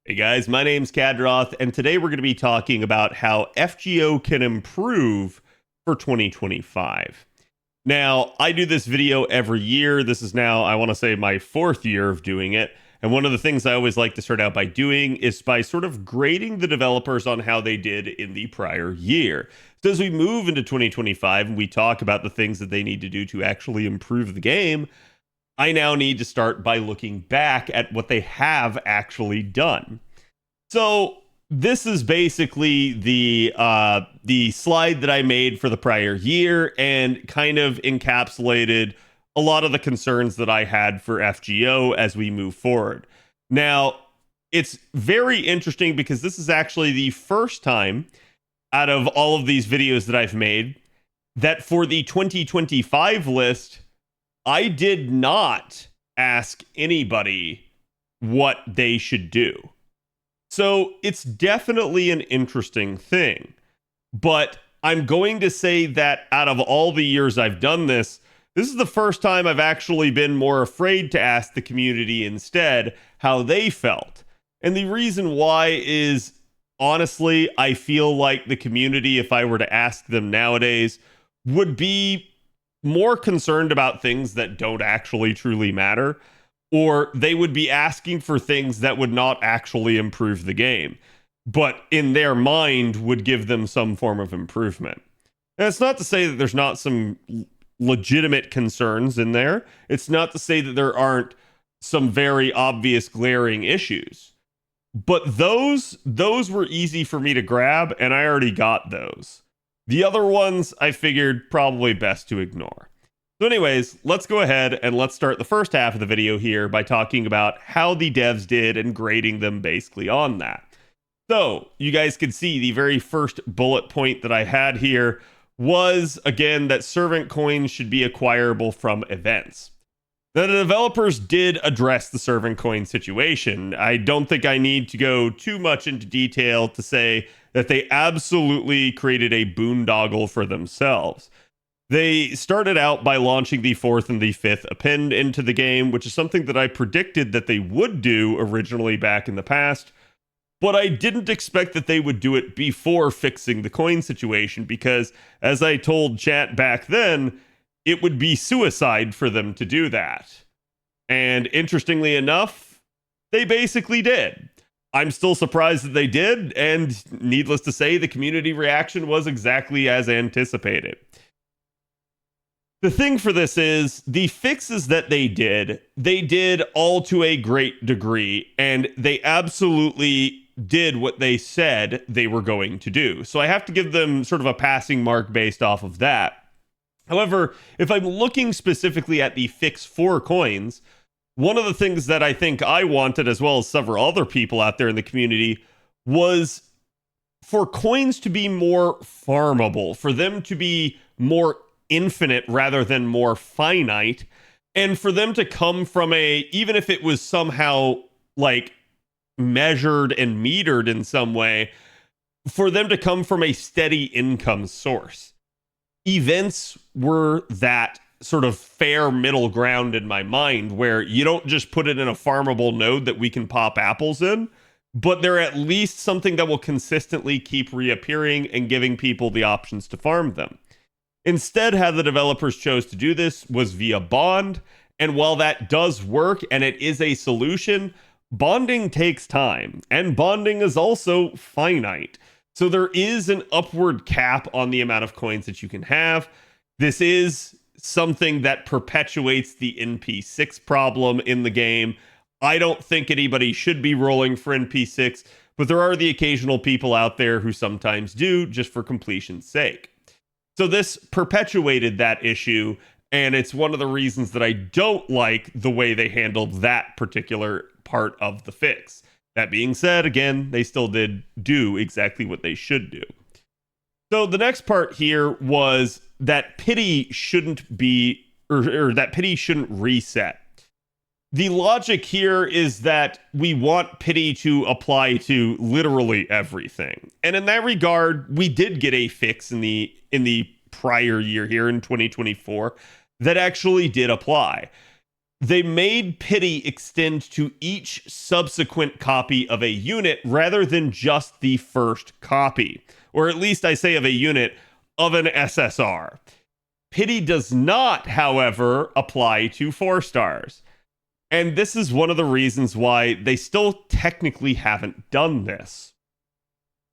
Hey guys, my name's Khadroth, and today we're going to be talking about how FGO can improve for 2025. Now, I do this video every year. This is now, I want to say, my fourth year of doing it. And one of the things I always like to start out by doing is by sort of grading the developers on how they did in the prior year. So as we move into 2025 and we talk about the things that they need to do to actually improve the game, I now need to start by looking back at what they have actually done. So this is basically the slide that I made for the prior year and kind of encapsulated a lot of the concerns that I had for FGO as we move forward. Now, it's very interesting because this is actually the first time out of all of these videos that I've made that for the 2025 list, I did not ask anybody what they should do. So it's definitely an interesting thing. But I'm going to say that out of all the years I've done this, this is the first time I've actually been more afraid to ask the community instead how they felt. And the reason why is, honestly, I feel like the community, if I were to ask them nowadays, would be more concerned about things that don't actually truly matter, or they would be asking for things that would not actually improve the game, but in their mind would give them some form of improvement. And it's not to say that there's not some legitimate concerns in there. It's not to say that there aren't some very obvious glaring issues. But those were easy for me to grab, and I already got those. The other ones I figured probably best to ignore. So anyways, let's go ahead and let's start the first half of the video here by talking about how the devs did and grading them basically on that. So you guys can see the very first bullet point that I had here was, again, that servant coins should be acquirable from events. Now, the developers did address the servant coin situation. I don't think I need to go too much into detail to say that they absolutely created a boondoggle for themselves. They started out by launching the fourth and the fifth append into the game, which is something that I predicted that they would do originally back in the past, but I didn't expect that they would do it before fixing the coin situation because, as I told chat back then, it would be suicide for them to do that. And interestingly enough, they basically did. I'm still surprised that they did, and needless to say, the community reaction was exactly as anticipated. The thing for this is, the fixes that they did all to a great degree, and they absolutely did what they said they were going to do. So I have to give them sort of a passing mark based off of that. However, if I'm looking specifically at the fix for coins, one of the things that I think I wanted, as well as several other people out there in the community, was for coins to be more farmable, for them to be more infinite rather than more finite, and for them to come from even if it was somehow like measured and metered in some way, for them to come from a steady income source. Events were that sort of fair middle ground in my mind where you don't just put it in a farmable node that we can pop apples in, but they're at least something that will consistently keep reappearing and giving people the options to farm them. Instead, how the developers chose to do this was via bond, and while that does work and it is a solution, bonding takes time, and bonding is also finite. So there is an upward cap on the amount of coins that you can have. This is something that perpetuates the NP6 problem in the game. I don't think anybody should be rolling for NP6, but there are the occasional people out there who sometimes do, just for completion's sake. So this perpetuated that issue, and it's one of the reasons that I don't like the way they handled that particular part of the fix. That being said, again, they still did do exactly what they should do. So the next part here was that pity shouldn't be, or that pity shouldn't reset. The logic here is that we want pity to apply to literally everything. And in that regard, we did get a fix in the prior year here in 2024 that actually did apply. they made pity extend to each subsequent copy of a unit rather than just the first copy, or at least I say of a unit of an SSR. Pity does not, however, apply to 4-stars. And this is one of the reasons why they still technically haven't done this.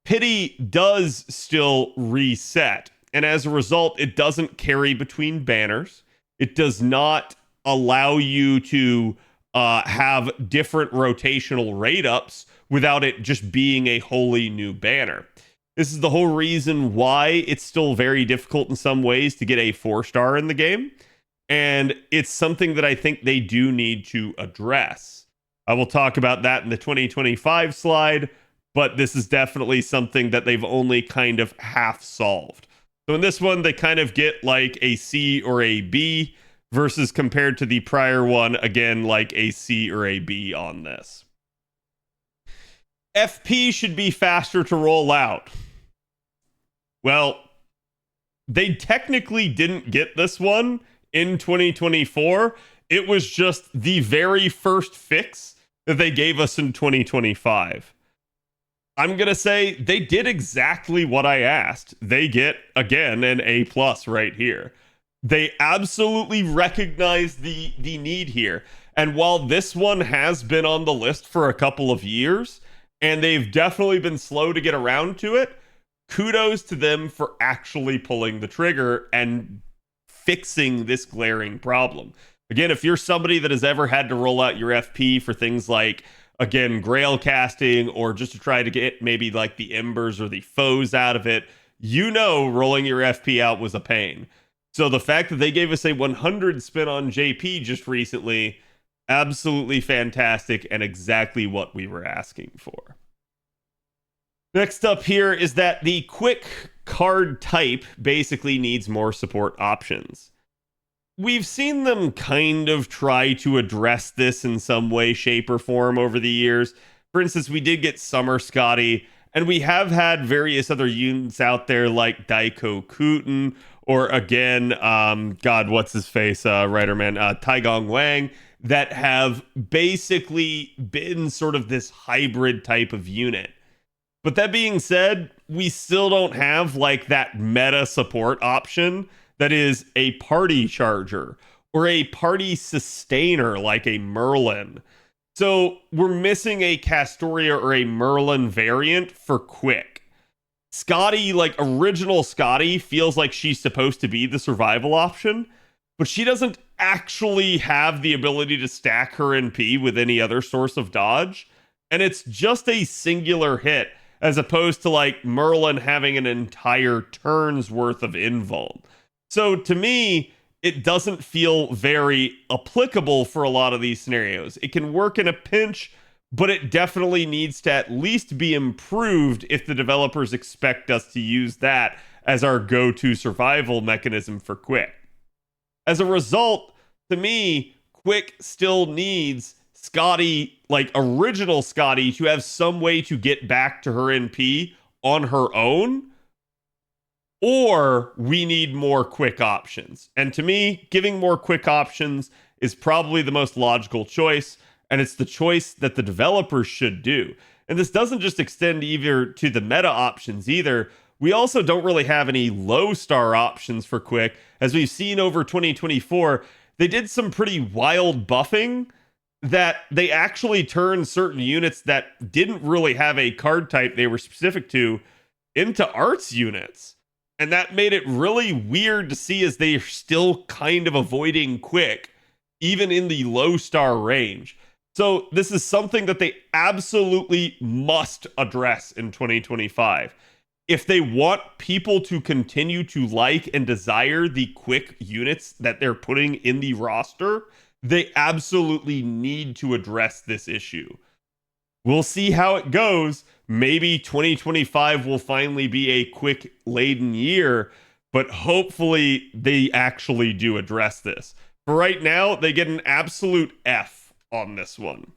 Pity does still reset, and as a result, it doesn't carry between banners. It does not allow you to have different rotational rate ups without it just being a wholly new banner. This is the whole reason why it's still very difficult in some ways to get a 4-star in the game. And it's something that I think they do need to address. I will talk about that in the 2025 slide, but this is definitely something that they've only kind of half solved. So in this one, they kind of get like a C or a B versus compared to the prior one, again, like a C or a B on this. FP should be faster to roll out. Well, they technically didn't get this one in 2024. It was just the very first fix that they gave us in 2025. I'm going to say they did exactly what I asked. They get, again, an A+ right here. They absolutely recognize the need here. And while this one has been on the list for a couple of years, and they've definitely been slow to get around to it, kudos to them for actually pulling the trigger and fixing this glaring problem. Again, if you're somebody that has ever had to roll out your FP for things like, again, grail casting, or just to try to get maybe like the embers or the foes out of it, you know rolling your FP out was a pain. So the fact that they gave us a 100 spin on JP just recently, absolutely fantastic and exactly what we were asking for. Next up here is that the quick card type basically needs more support options. We've seen them kind of try to address this in some way, shape, or form over the years. For instance, we did get Summer Scotty, and we have had various other units out there like Daiko Kuten, or again, God, what's his face, writer man, Taigong Wang, that have basically been sort of this hybrid type of unit. But that being said, we still don't have like that meta support option that is a party charger or a party sustainer like a Merlin. So we're missing a Castoria or a Merlin variant for quick. Scotty, like original Scotty, feels like she's supposed to be the survival option, but she doesn't actually have the ability to stack her NP with any other source of dodge. And it's just a singular hit, as opposed to like Merlin having an entire turn's worth of invuln. So to me, it doesn't feel very applicable for a lot of these scenarios. It can work in a pinch, but it definitely needs to at least be improved if the developers expect us to use that as our go-to survival mechanism for Quick. As a result, to me, Quick still needs Scotty, like original Scotty, to have some way to get back to her NP on her own, or we need more quick options. And to me, giving more quick options is probably the most logical choice, and it's the choice that the developers should do. And this doesn't just extend either to the meta options either. We also don't really have any low star options for Quick. As we've seen over 2024, they did some pretty wild buffing that they actually turned certain units that didn't really have a card type they were specific to into arts units. And that made it really weird to see, as they're still kind of avoiding Quick, even in the low star range. So this is something that they absolutely must address in 2025. If they want people to continue to like and desire the Quick units that they're putting in the roster, they absolutely need to address this issue. We'll see how it goes. Maybe 2025 will finally be a Quick laden year, but hopefully they actually do address this. For right now, they get an absolute F on this one.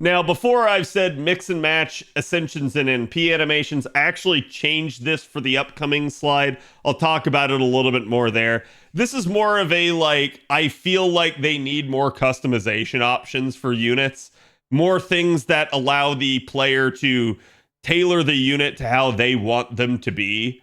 Now, before I've said mix and match Ascensions and NP animations, I actually changed this for the upcoming slide. I'll talk about it a little bit more there. This is more of a, like, I feel like they need more customization options for units, more things that allow the player to tailor the unit to how they want them to be.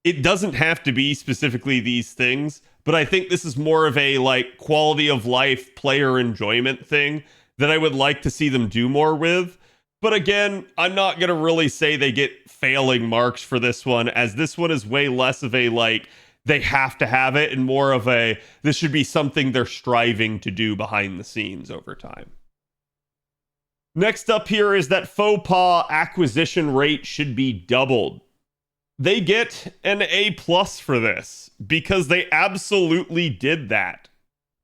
It doesn't have to be specifically these things, but I think this is more of a, like, quality of life player enjoyment thing that I would like to see them do more with. But again, I'm not going to really say they get failing marks for this one, as this one is way less of a, like, they have to have it, and more of a, this should be something they're striving to do behind the scenes over time. Next up here is that faux pas acquisition rate should be doubled. They get an A+ for this, because they absolutely did that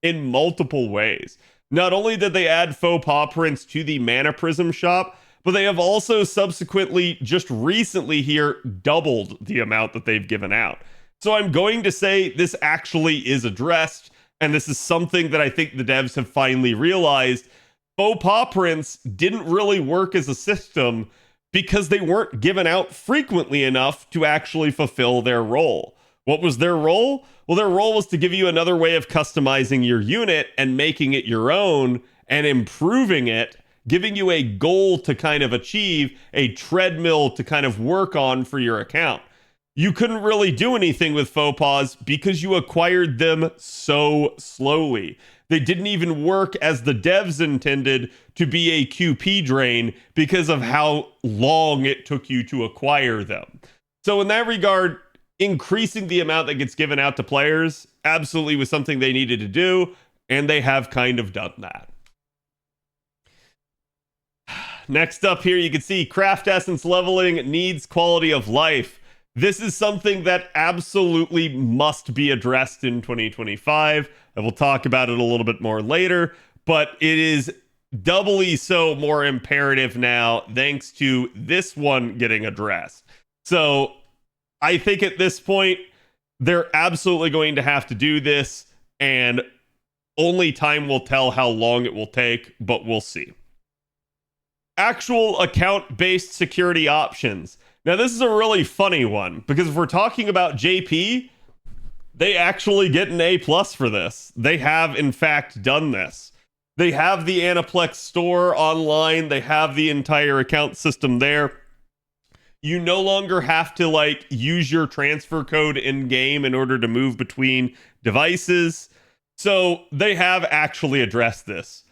in multiple ways. Not only did they add faux pas prints to the Mana Prism shop, but they have also subsequently, just recently here, doubled the amount that they've given out. So I'm going to say this actually is addressed, and this is something that I think the devs have finally realized. Faux pas prints didn't really work as a system because they weren't given out frequently enough to actually fulfill their role. What was their role? Well, their role was to give you another way of customizing your unit and making it your own and improving it, giving you a goal to kind of achieve, a treadmill to kind of work on for your account. You couldn't really do anything with faux pas because you acquired them so slowly. They didn't even work as the devs intended to be a QP drain because of how long it took you to acquire them. So in that regard, increasing the amount that gets given out to players absolutely was something they needed to do, and they have kind of done that. Next up here, you can see craft essence leveling needs quality of life. This is something that absolutely must be addressed in 2025. I will talk about it a little bit more later, but it is doubly so more imperative now thanks to this one getting addressed. So I think at this point, they're absolutely going to have to do this, and only time will tell how long it will take, but we'll see. Actual account-based security options. Now, this is a really funny one, because if we're talking about JP, they actually get an A+ for this. They have, in fact, done this. They have the Aniplex store online. They have the entire account system there. You no longer have to, like, use your transfer code in-game in order to move between devices. So they have actually addressed this.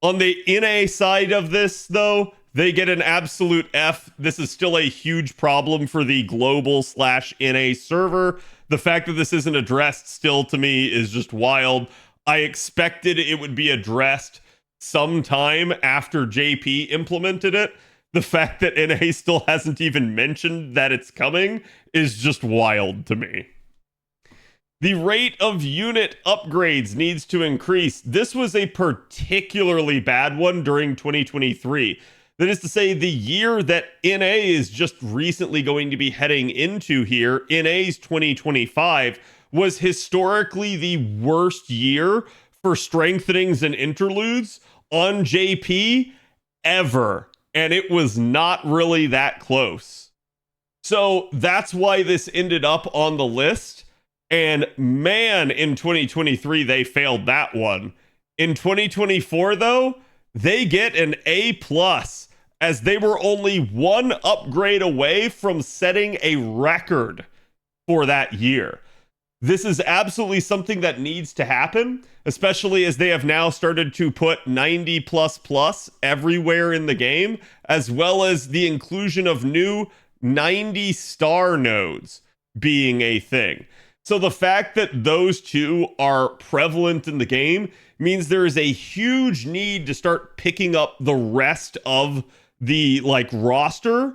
On the NA side of this, though, they get an absolute F. This is still a huge problem for the global/NA server. The fact that this isn't addressed still, to me, is just wild. I expected it would be addressed sometime after JP implemented it. The fact that NA still hasn't even mentioned that it's coming is just wild to me. The rate of unit upgrades needs to increase. This was a particularly bad one during 2023. That is to say, the year that NA is just recently going to be heading into here, NA's 2025, was historically the worst year for strengthenings and interludes on JP ever. And it was not really that close. So that's why this ended up on the list. And man, in 2023, they failed that one. In 2024, though, they get an A+, as they were only one upgrade away from setting a record for that year. This is absolutely something that needs to happen, especially as they have now started to put 90++ everywhere in the game, as well as the inclusion of new 90-star nodes being a thing. So the fact that those two are prevalent in the game means there is a huge need to start picking up the rest of the, like, roster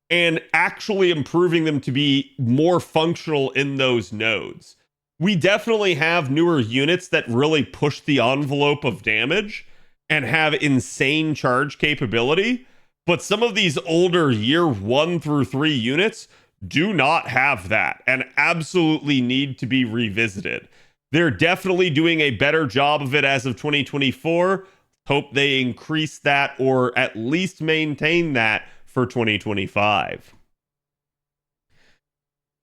and actually improving them to be more functional in those nodes. We definitely have newer units that really push the envelope of damage and have insane charge capability, but some of these older year 1 through 3 units do not have that and absolutely need to be revisited. They're definitely doing a better job of it as of 2024. hope they increase that or at least maintain that for 2025.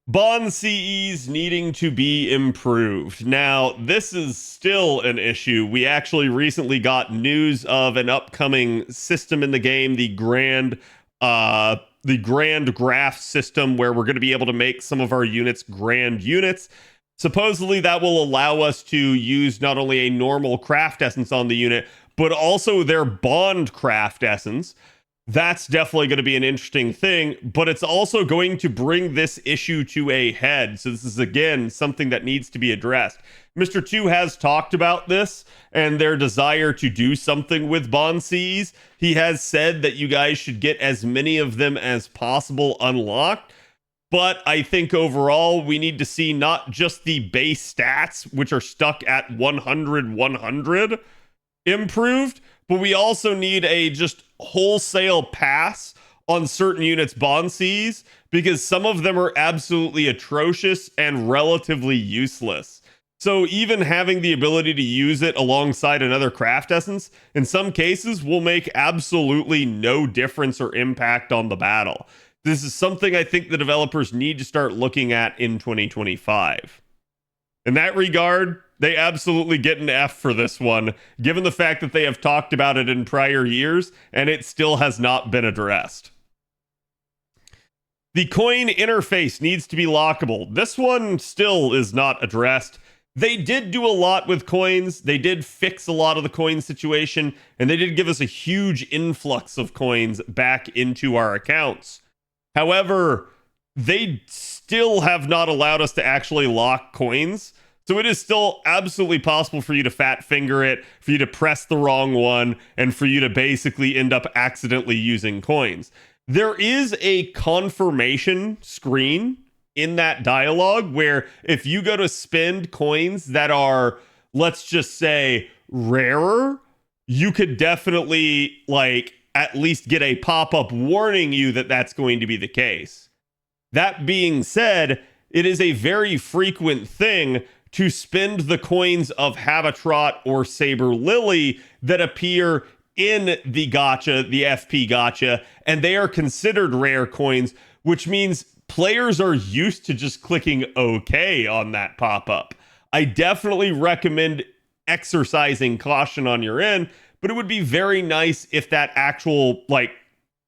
Bond CEs needing to be improved. Now, this is still an issue. We actually recently got news of an upcoming system in the game, the Grand Graph system, where we're going to be able to make some of our units grand units. Supposedly, that will allow us to use not only a normal craft essence on the unit, but also their bond craft essence. That's definitely going to be an interesting thing, but it's also going to bring this issue to a head. So this is, again, something that needs to be addressed. Mr. 2 has talked about this and their desire to do something with bond Cs. He has said that you guys should get as many of them as possible unlocked. But I think overall, we need to see not just the base stats, which are stuck at 100 improved, but we also need a just wholesale pass on certain units' bond Cs, because some of them are absolutely atrocious and relatively useless. So even having the ability to use it alongside another craft essence, in some cases, will make absolutely no difference or impact on the battle. This is something I think the developers need to start looking at in 2025. In that regard, they absolutely get an F for this one, given the fact that they have talked about it in prior years, and it still has not been addressed. The coin interface needs to be lockable. This one still is not addressed. They did do a lot with coins. They did fix a lot of the coin situation, and they did give us a huge influx of coins back into our accounts. However, they still have not allowed us to actually lock coins. So it is still absolutely possible for you to fat finger it, for you to press the wrong one, and for you to basically end up accidentally using coins. There is a confirmation screen in that dialogue where if you go to spend coins that are, let's just say, rarer, you could definitely, like, at least get a pop-up warning you that that's going to be the case. That being said, it is a very frequent thing to spend the coins of Khadroth or Saber Lily that appear in the gacha, the FP gacha, and they are considered rare coins, which means players are used to just clicking OK on that pop-up. I definitely recommend exercising caution on your end, but it would be very nice if that actual, like,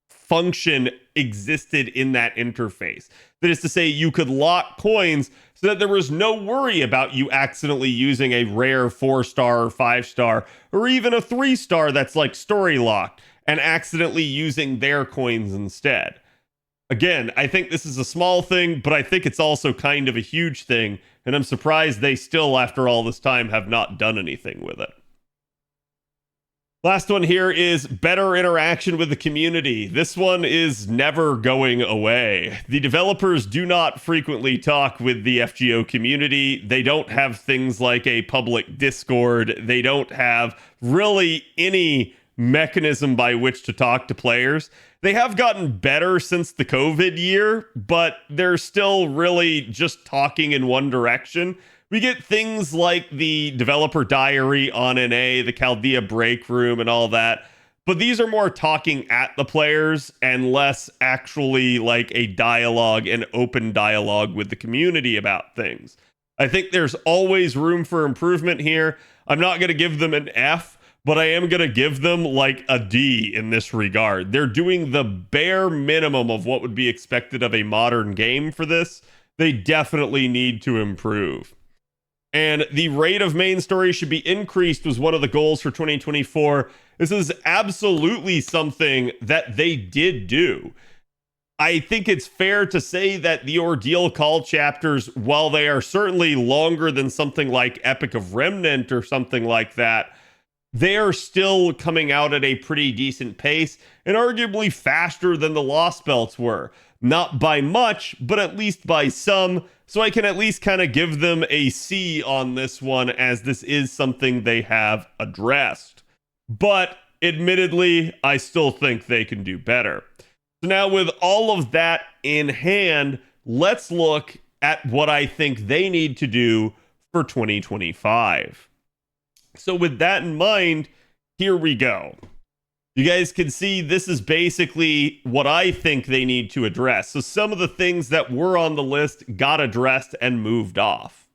function existed in that interface. That is to say, you could lock coins so that there was no worry about you accidentally using a rare 4-star or 5-star or even a 3-star that's like story locked and accidentally using their coins instead. Again, I think this is a small thing, but I think it's also kind of a huge thing, and I'm surprised they still, after all this time, have not done anything with it. Last one here is better interaction with the community. This one is never going away. The developers do not frequently talk with the FGO community. They don't have things like a public Discord. They don't have really any mechanism by which to talk to players. They have gotten better since the COVID year, but they're still really just talking in one direction. We get things like the developer diary on NA, the Chaldea break room, and all that. But these are more talking at the players and less actually like a dialogue, an open dialogue with the community about things. I think there's always room for improvement here. I'm not going to give them an F, but I am going to give them like a D in this regard. They're doing the bare minimum of what would be expected of a modern game for this. They definitely need to improve. And the rate of main story should be increased was one of the goals for 2024. This is absolutely something that they did do. I think it's fair to say that the Ordeal Call chapters, while they are certainly longer than something like Epic of Remnant or something like that, they are still coming out at a pretty decent pace and arguably faster than the Lost Belts were. Not by much, but at least by some. So I can at least kind of give them a C on this one, as this is something they have addressed. But admittedly, I still think they can do better. So now with all of that in hand, let's look at what I think they need to do for 2025. So with that in mind, here we go. You guys can see this is basically what I think they need to address. So some of the things that were on the list got addressed and moved off.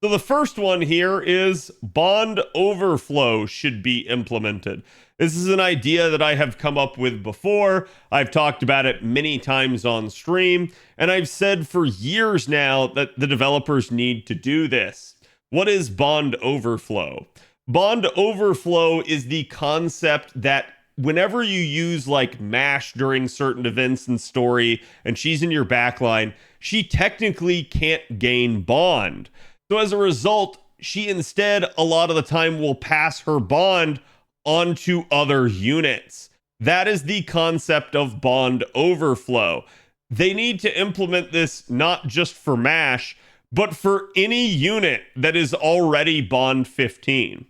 So the first one here is bond overflow should be implemented. This is an idea that I have come up with before. I've talked about it many times on stream, and I've said for years now that the developers need to do this. What is bond overflow? Bond overflow is the concept that whenever you use like Mash during certain events and story, and she's in your backline, she technically can't gain bond. So as a result, she instead a lot of the time will pass her bond onto other units. That is the concept of bond overflow. They need to implement this not just for Mash, but for any unit that is already bond 15.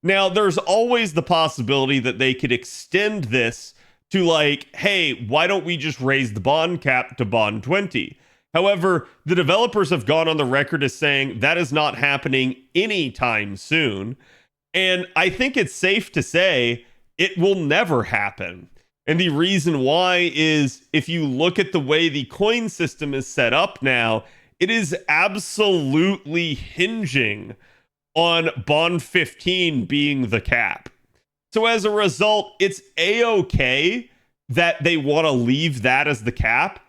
Now, there's always the possibility that they could extend this to like, hey, why don't we just raise the bond cap to bond 20? However, the developers have gone on the record as saying that is not happening anytime soon. And I think it's safe to say it will never happen. And the reason why is if you look at the way the coin system is set up now, it is absolutely hinging on bond 15 being the cap. So as a result, it's a-okay that they want to leave that as the cap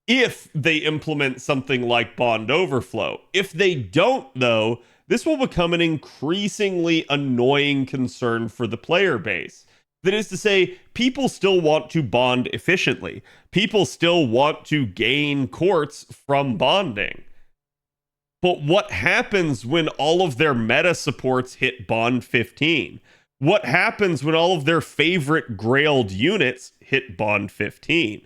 if they implement something like bond overflow. If they don't, though, this will become an increasingly annoying concern for the player base. That is to say, people still want to bond efficiently. People still want to gain courts from bonding. But what happens when all of their meta supports hit bond 15? What happens when all of their favorite grailed units hit bond 15?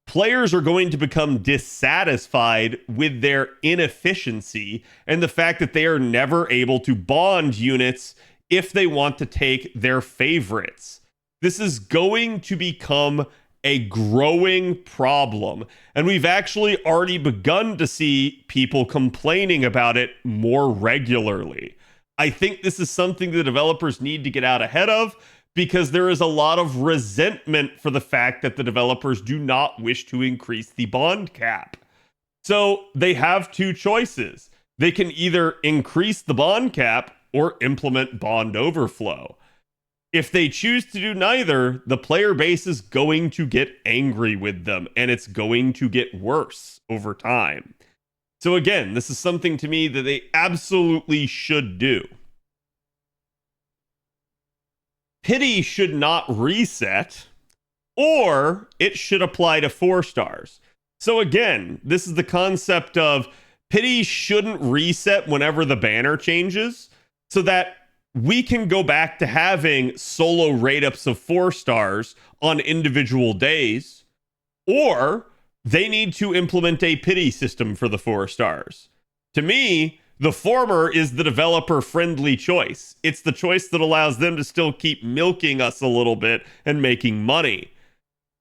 Players are going to become dissatisfied with their inefficiency and the fact that they are never able to bond units if they want to take their favorites. This is going to become a growing problem, and we've actually already begun to see people complaining about it more regularly. I think this is something the developers need to get out ahead of, because there is a lot of resentment for the fact that the developers do not wish to increase the bond cap. So they have two choices. They can either increase the bond cap or implement bond overflow. If they choose to do neither, the player base is going to get angry with them, and it's going to get worse over time. So again, this is something to me that they absolutely should do. Pity should not reset, or it should apply to 4 stars. So again, this is the concept of pity shouldn't reset whenever the banner changes, so that we can go back to having solo rate ups of 4 stars on individual days, or they need to implement a pity system for the 4 stars. To me, the former is the developer-friendly choice. It's the choice that allows them to still keep milking us a little bit and making money.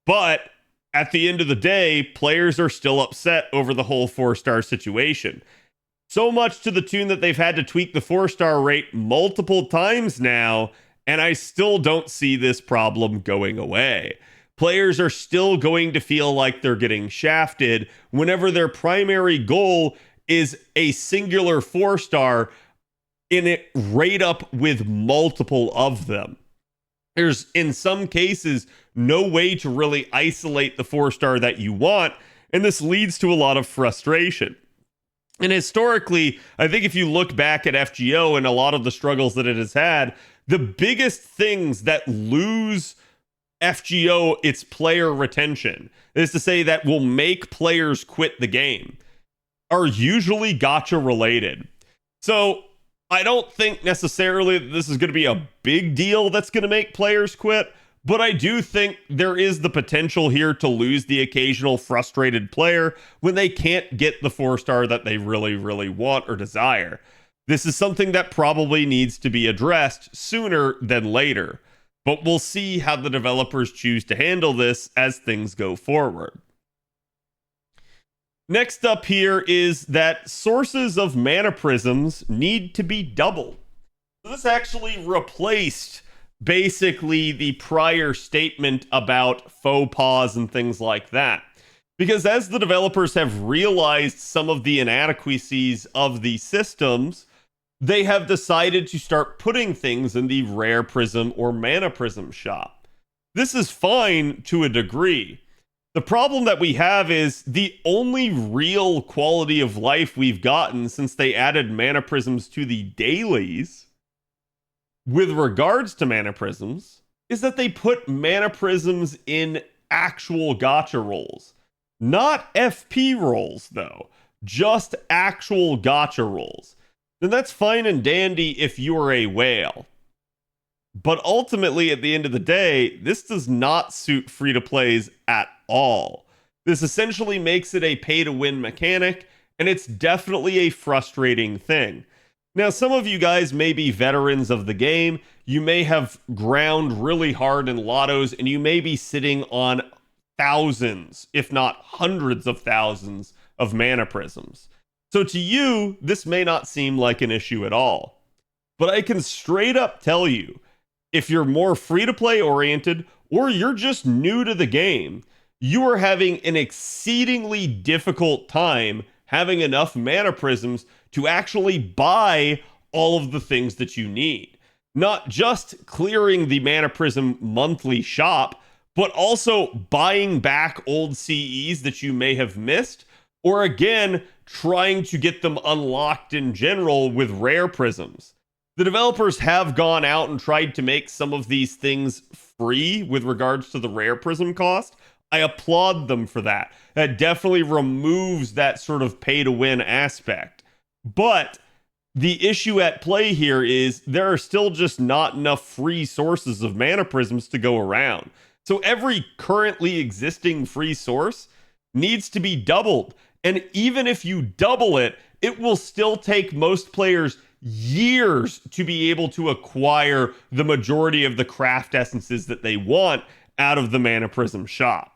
But at the end of the day, players are still upset over the whole 4-star situation. So much to the tune that they've had to tweak the 4-star rate multiple times now, and I still don't see this problem going away. Players are still going to feel like they're getting shafted whenever their primary goal is a singular 4-star in it rate up with multiple of them. There's, in some cases, no way to really isolate the 4-star that you want, and this leads to a lot of frustration. And historically, I think if you look back at FGO and a lot of the struggles that it has had, the biggest things that lose FGO its player retention, is to say that will make players quit the game, are usually gacha related. So I don't think necessarily that this is going to be a big deal that's going to make players quit, but I do think there is the potential here to lose the occasional frustrated player when they can't get the 4-star that they really, really want or desire. This is something that probably needs to be addressed sooner than later, but we'll see how the developers choose to handle this as things go forward. Next up here is that sources of mana prisms need to be doubled. So this actually replaced basically the prior statement about faux pas and things like that. Because as the developers have realized some of the inadequacies of the systems, they have decided to start putting things in the rare prism or mana prism shop. This is fine to a degree. The problem that we have is the only real quality of life we've gotten since they added mana prisms to the dailies with regards to mana prisms is that they put mana prisms in actual gacha rolls. Not FP rolls, though, just actual gacha rolls. Then that's fine and dandy if you're a whale. But ultimately, at the end of the day, this does not suit free-to-plays at all. This essentially makes it a pay-to-win mechanic, and it's definitely a frustrating thing. Now, some of you guys may be veterans of the game. You may have ground really hard in lottos, and you may be sitting on thousands, if not hundreds of thousands, of mana prisms. So to you, this may not seem like an issue at all. But I can straight up tell you, if you're more free-to-play oriented, or you're just new to the game, you are having an exceedingly difficult time having enough mana prisms to actually buy all of the things that you need. Not just clearing the mana prism monthly shop, but also buying back old CEs that you may have missed, or again, trying to get them unlocked in general with rare prisms. The developers have gone out and tried to make some of these things free with regards to the rare prism cost. I applaud them for that. That definitely removes that sort of pay to win aspect. But the issue at play here is there are still just not enough free sources of mana prisms to go around. So every currently existing free source needs to be doubled. And even if you double it, it will still take most players years to be able to acquire the majority of the craft essences that they want out of the mana prism shop.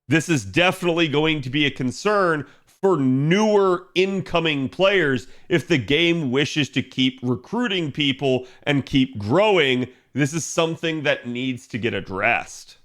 This is definitely going to be a concern for newer incoming players if the game wishes to keep recruiting people and keep growing. This is something that needs to get addressed.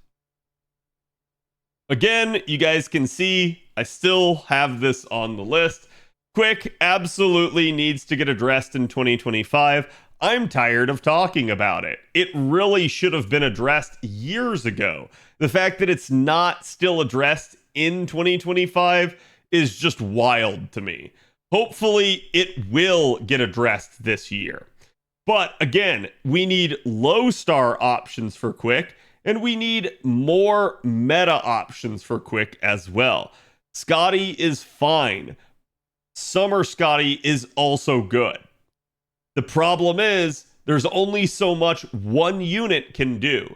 Again, you guys can see I still have this on the list. Quick absolutely needs to get addressed in 2025. I'm tired of talking about it. It really should have been addressed years ago. The fact that it's not still addressed in 2025 is just wild to me. Hopefully, it will get addressed this year. But again, we need low star options for Quick, and we need more meta options for Quick as well. Scotty is fine. Summer Scotty is also good. The problem is there's only so much one unit can do.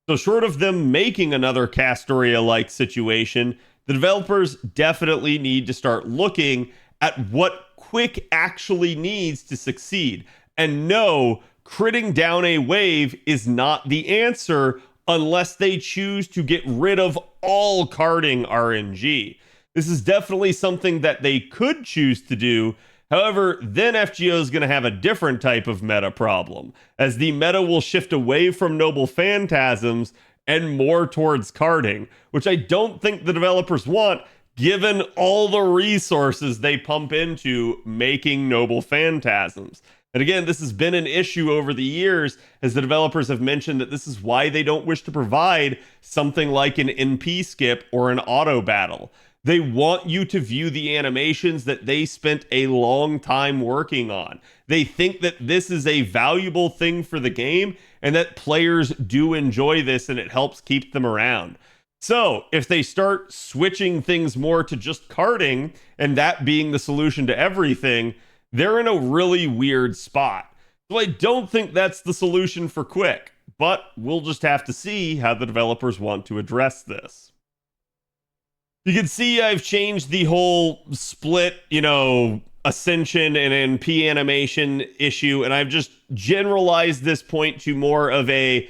So short of them making another Castoria-like situation, the developers definitely need to start looking at what Quick actually needs to succeed. And no, critting down a wave is not the answer unless they choose to get rid of all carding RNG. This is definitely something that they could choose to do. However, then FGO is going to have a different type of meta problem, as the meta will shift away from Noble Phantasms and more towards carding, which I don't think the developers want, given all the resources they pump into making Noble Phantasms. And again, this has been an issue over the years, as the developers have mentioned that this is why they don't wish to provide something like an NP skip or an auto battle. They want you to view the animations that they spent a long time working on. They think that this is a valuable thing for the game and that players do enjoy this and it helps keep them around. So if they start switching things more to just carding and that being the solution to everything, they're in a really weird spot. So I don't think that's the solution for Quick, but we'll just have to see how the developers want to address this. You can see I've changed the whole split, Ascension and NP animation issue, and I've just generalized this point to more of a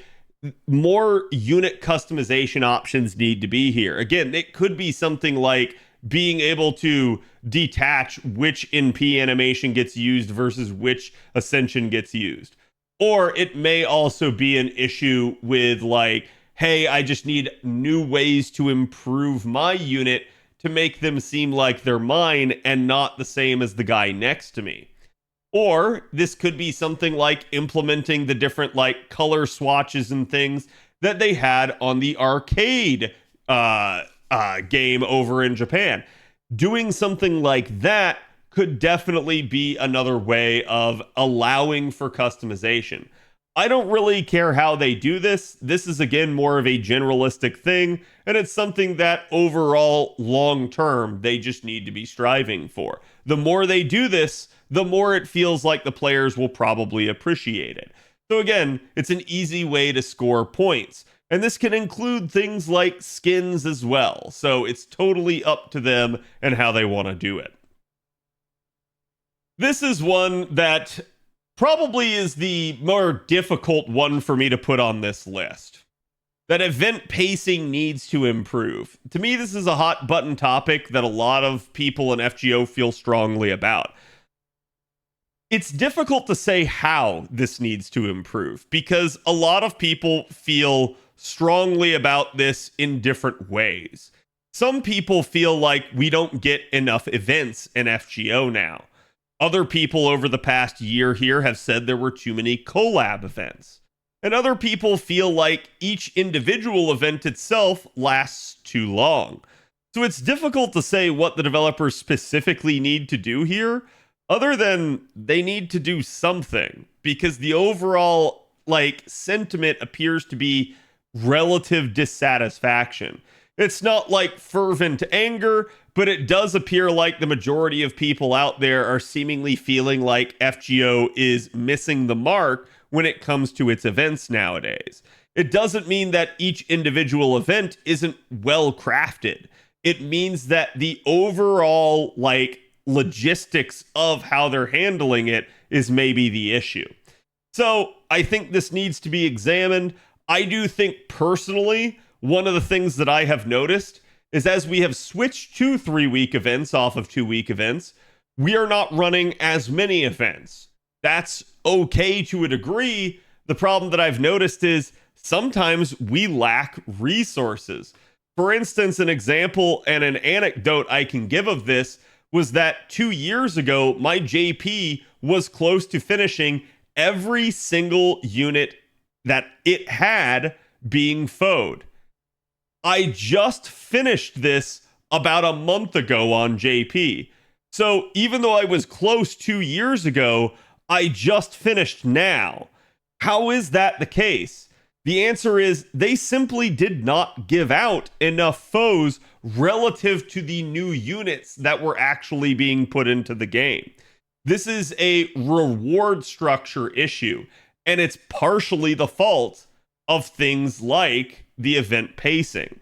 more unit customization options need to be here. Again, it could be something like being able to detach which NP animation gets used versus which Ascension gets used. Or it may also be an issue with like, hey, I just need new ways to improve my unit to make them seem like they're mine and not the same as the guy next to me. Or this could be something like implementing the different like color swatches and things that they had on the arcade game over in Japan. Doing something like that could definitely be another way of allowing for customization. I don't really care how they do this. This is, again, more of a generalistic thing, and it's something that overall, long term, they just need to be striving for. The more they do this, the more it feels like the players will probably appreciate it. So, again, it's an easy way to score points. And this can include things like skins as well. So it's totally up to them and how they want to do it. This is one that probably is the more difficult one for me to put on this list. That event pacing needs to improve. To me, this is a hot button topic that a lot of people in FGO feel strongly about. It's difficult to say how this needs to improve because a lot of people feel strongly about this in different ways. Some people feel like we don't get enough events in FGO now. Other people over the past year here have said there were too many collab events. And other people feel like each individual event itself lasts too long. So it's difficult to say what the developers specifically need to do here, other than they need to do something, because the overall sentiment appears to be relative dissatisfaction. It's not like fervent anger, but it does appear like the majority of people out there are seemingly feeling like FGO is missing the mark when it comes to its events nowadays. It doesn't mean that each individual event isn't well crafted. It means that the overall logistics of how they're handling it is maybe the issue. So I think this needs to be examined. I do think personally, one of the things that I have noticed is as we have switched to 3-week events off of 2-week events, we are not running as many events. That's okay to a degree. The problem that I've noticed is sometimes we lack resources. For instance, an example and an anecdote I can give of this was that 2 years ago, my JP was close to finishing every single unit that it had being FO'd. I just finished this about a month ago on JP. So even though I was close 2 years ago, I just finished now. How is that the case? The answer is they simply did not give out enough foes relative to the new units that were actually being put into the game. This is a reward structure issue, and it's partially the fault of things like the event pacing.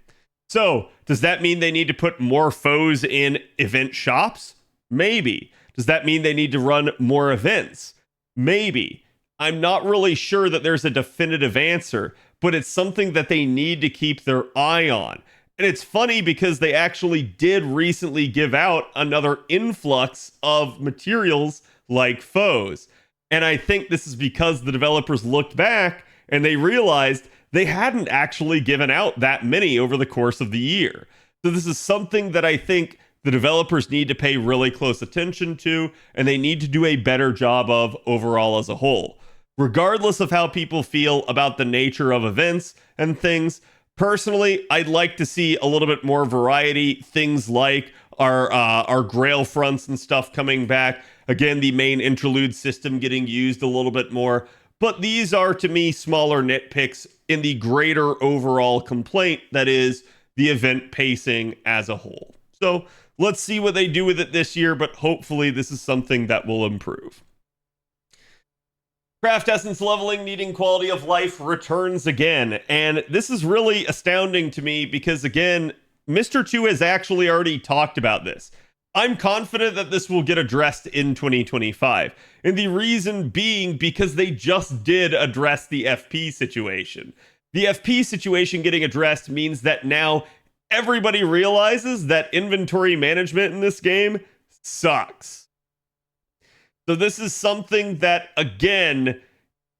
So, does that mean they need to put more foes in event shops? Maybe. Does that mean they need to run more events? Maybe. I'm not really sure that there's a definitive answer, but it's something that they need to keep their eye on. And it's funny because they actually did recently give out another influx of materials like foes. And I think this is because the developers looked back and they realized they hadn't actually given out that many over the course of the year. So this is something that I think the developers need to pay really close attention to, and they need to do a better job of overall as a whole. Regardless of how people feel about the nature of events and things, personally, I'd like to see a little bit more variety. Things like our Grail fronts and stuff coming back. Again, the main interlude system getting used a little bit more. But these are, to me, smaller nitpicks in the greater overall complaint that is the event pacing as a whole. So let's see what they do with it this year, but hopefully this is something that will improve. Craft Essence leveling needing quality of life returns again. And this is really astounding to me because, again, Mr. 2 has actually already talked about this. I'm confident that this will get addressed in 2025. And the reason being because they just did address the FP situation. The FP situation getting addressed means that now everybody realizes that inventory management in this game sucks. So this is something that, again,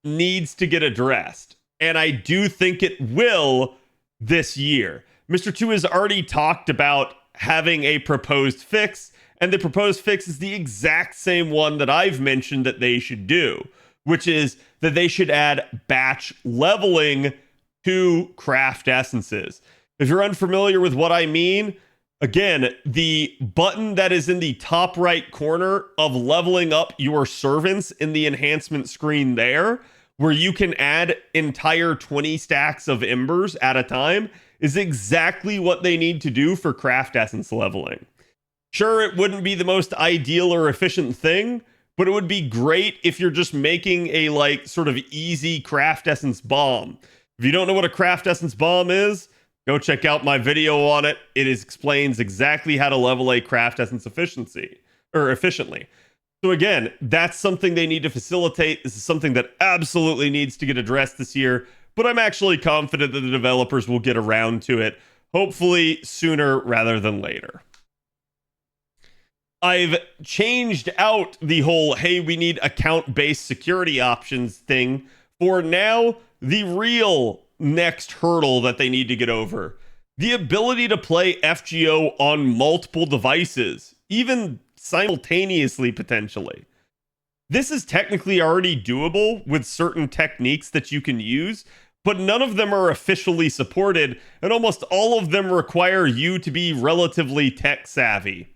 needs to get addressed. And I do think it will this year. Mr. 2 has already talked about having a proposed fix, and the proposed fix is the exact same one that I've mentioned that they should do, which is that they should add batch leveling to craft essences. If you're unfamiliar with what I mean, again, the button that is in the top right corner of leveling up your servants in the enhancement screen there, where you can add entire 20 stacks of embers at a time, is exactly what they need to do for craft essence leveling. Sure, it wouldn't be the most ideal or efficient thing, but it would be great if you're just making a sort of easy craft essence bomb. If you don't know what a craft essence bomb is, go check out my video on it. It explains exactly how to level a craft essence efficiently. So again, that's something they need to facilitate. This is something that absolutely needs to get addressed this year, but I'm actually confident that the developers will get around to it, hopefully sooner rather than later. I've changed out the whole, hey, we need account-based security options thing for now the real next hurdle that they need to get over. The ability to play FGO on multiple devices, even simultaneously potentially. This is technically already doable with certain techniques that you can use, but none of them are officially supported, and almost all of them require you to be relatively tech savvy.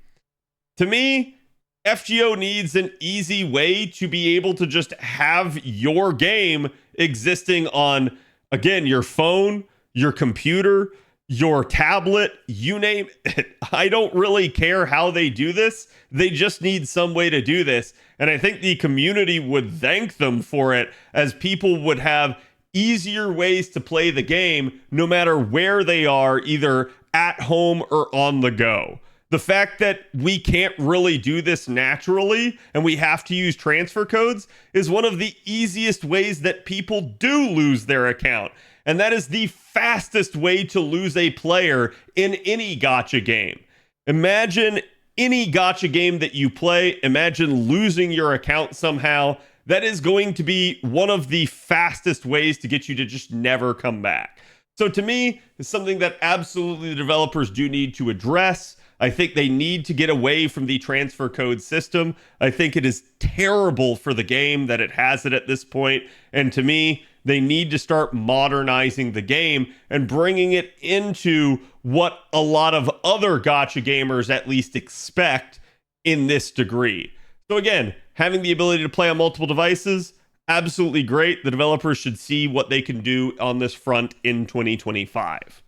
To me, FGO needs an easy way to be able to just have your game existing on, again, your phone, your computer, your tablet, you name it. I don't really care how they do this. They just need some way to do this. And I think the community would thank them for it, as people would have easier ways to play the game no matter where they are, either at home or on the go. The fact that we can't really do this naturally and we have to use transfer codes is one of the easiest ways that people do lose their account. And that is the fastest way to lose a player in any gacha game. Imagine any gacha game that you play, imagine losing your account somehow. That is going to be one of the fastest ways to get you to just never come back. So to me, it's something that absolutely the developers do need to address. I think they need to get away from the transfer code system. I think it is terrible for the game that it has it at this point. And to me, they need to start modernizing the game and bringing it into what a lot of other gacha gamers at least expect in this degree. So again, having the ability to play on multiple devices, absolutely great. The developers should see what they can do on this front in 2025.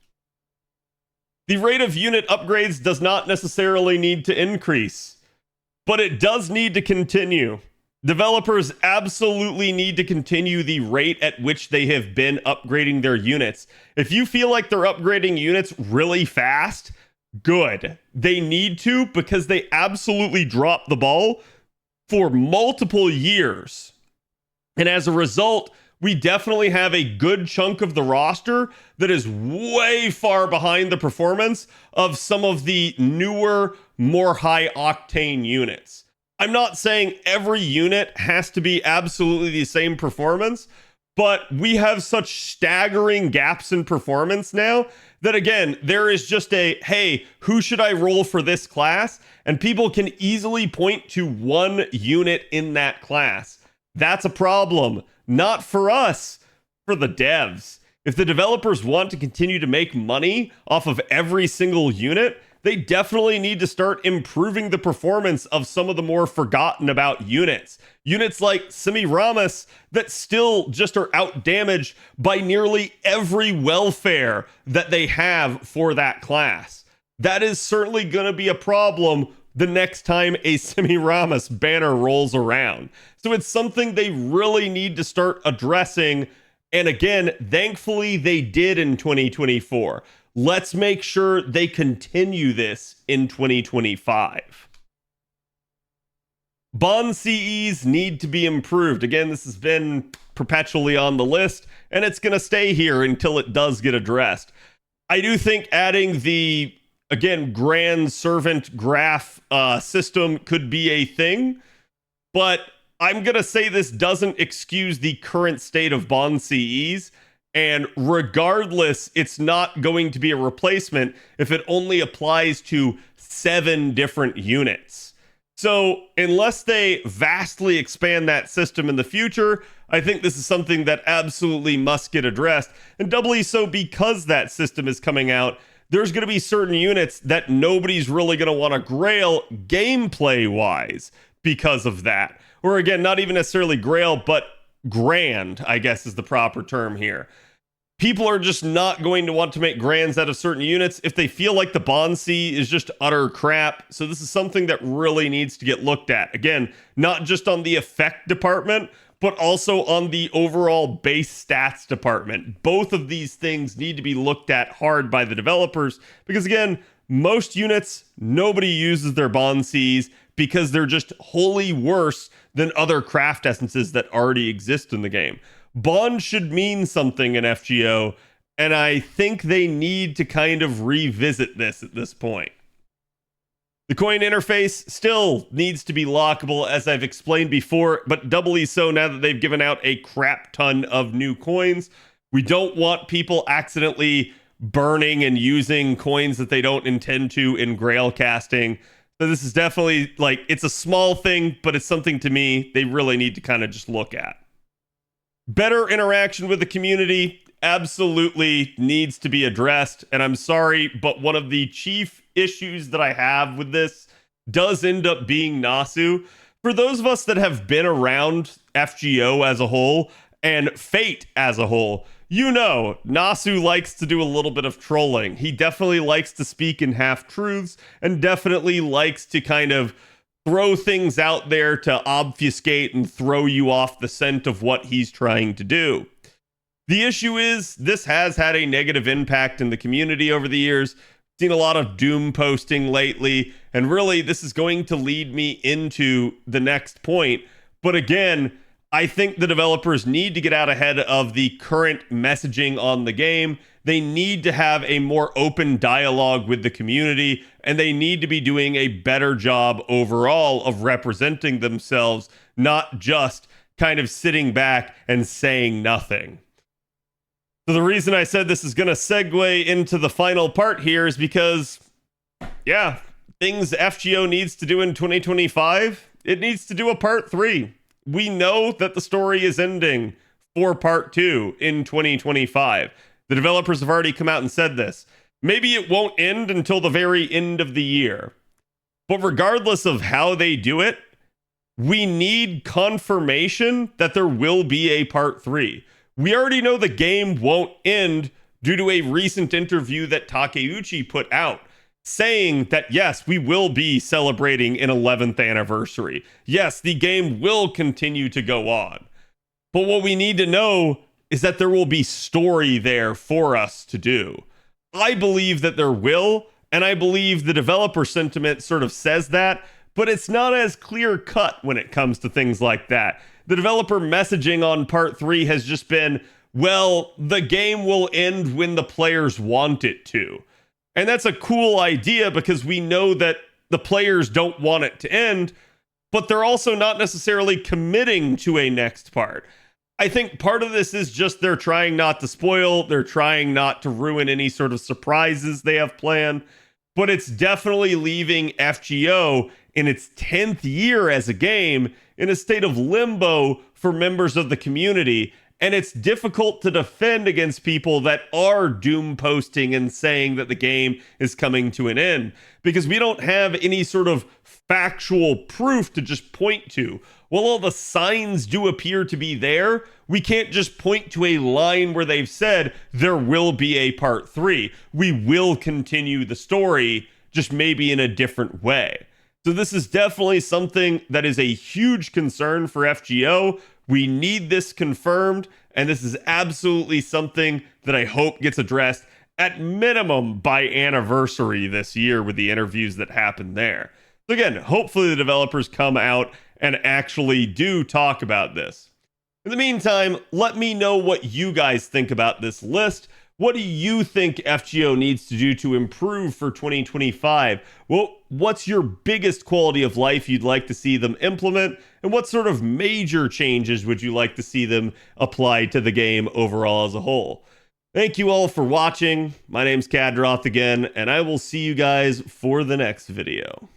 The rate of unit upgrades does not necessarily need to increase, but it does need to continue. Developers absolutely need to continue the rate at which they have been upgrading their units. If you feel like they're upgrading units really fast, good. They need to, because they absolutely dropped the ball for multiple years. And as a result, we definitely have a good chunk of the roster that is way far behind the performance of some of the newer, more high-octane units. I'm not saying every unit has to be absolutely the same performance, but we have such staggering gaps in performance now that, again, there is just a, hey, who should I roll for this class? And people can easily point to one unit in that class. That's a problem. Not for us, for the devs. If the developers want to continue to make money off of every single unit, they definitely need to start improving the performance of some of the more forgotten about units. Units like Semiramis that still just are outdamaged by nearly every welfare that they have for that class. That is certainly going to be a problem the next time a Semiramis banner rolls around. So it's something they really need to start addressing. And again, thankfully they did in 2024. Let's make sure they continue this in 2025. Bond CEs need to be improved. Again, this has been perpetually on the list, and it's going to stay here until it does get addressed. I do think adding the, again, grand servant graph system could be a thing, but I'm going to say this doesn't excuse the current state of Bond CEs. And regardless, it's not going to be a replacement if it only applies to 7 different units. So unless they vastly expand that system in the future, I think this is something that absolutely must get addressed. And doubly so because that system is coming out, there's going to be certain units that nobody's really going to want to grail gameplay-wise because of that. Or again, not even necessarily grail, but grand, I guess is the proper term here. People are just not going to want to make grands out of certain units if they feel like the Bond C is just utter crap. So this is something that really needs to get looked at. Again, not just on the effect department, but also on the overall base stats department. Both of these things need to be looked at hard by the developers because, again, most units, nobody uses their Bond Cs because they're just wholly worse than other craft essences that already exist in the game. Bond should mean something in FGO, and I think they need to kind of revisit this at this point. The coin interface still needs to be lockable, as I've explained before, but doubly so now that they've given out a crap ton of new coins. We don't want people accidentally burning and using coins that they don't intend to in Grail casting. So this is definitely, like, it's a small thing, but it's something to me they really need to kind of just look at. Better interaction with the community absolutely needs to be addressed. And I'm sorry, but one of the chief issues that I have with this does end up being Nasu. For those of us that have been around FGO as a whole and Fate as a whole, you know, Nasu likes to do a little bit of trolling. He definitely likes to speak in half-truths and definitely likes to kind of throw things out there to obfuscate and throw you off the scent of what he's trying to do. The issue is this has had a negative impact in the community over the years. Seen a lot of doom posting lately, and really this is going to lead me into the next point. But again, I think the developers need to get out ahead of the current messaging on the game. They need to have a more open dialogue with the community, and they need to be doing a better job overall of representing themselves, not just kind of sitting back and saying nothing. So the reason I said this is going to segue into the final part here is because, yeah, things FGO needs to do in 2025, it needs to do a part 3. We know that the story is ending for part 2 in 2025. The developers have already come out and said this. Maybe it won't end until the very end of the year. But regardless of how they do it, we need confirmation that there will be a part 3. We already know the game won't end due to a recent interview that Takeuchi put out, saying that, yes, we will be celebrating an 11th anniversary. Yes, the game will continue to go on. But what we need to know is that there will be story there for us to do. I believe that there will, and I believe the developer sentiment sort of says that, but it's not as clear cut when it comes to things like that. The developer messaging on part 3 has just been, well, the game will end when the players want it to. And that's a cool idea because we know that the players don't want it to end, but they're also not necessarily committing to a next part. I think part of this is just they're trying not to spoil, they're trying not to ruin any sort of surprises they have planned, but it's definitely leaving FGO in its 10th year as a game in a state of limbo for members of the community. And it's difficult to defend against people that are doom posting and saying that the game is coming to an end because we don't have any sort of factual proof to just point to. While all the signs do appear to be there, we can't just point to a line where they've said there will be a part 3. We will continue the story, just maybe in a different way. So this is definitely something that is a huge concern for FGO. We need this confirmed, and this is absolutely something that I hope gets addressed at minimum by anniversary this year with the interviews that happened there. So again, hopefully the developers come out and actually do talk about this. In the meantime, let me know what you guys think about this list. What do you think FGO needs to do to improve for 2025? Well, what's your biggest quality of life you'd like to see them implement? And what sort of major changes would you like to see them apply to the game overall as a whole? Thank you all for watching. My name's Khadroth again, and I will see you guys for the next video.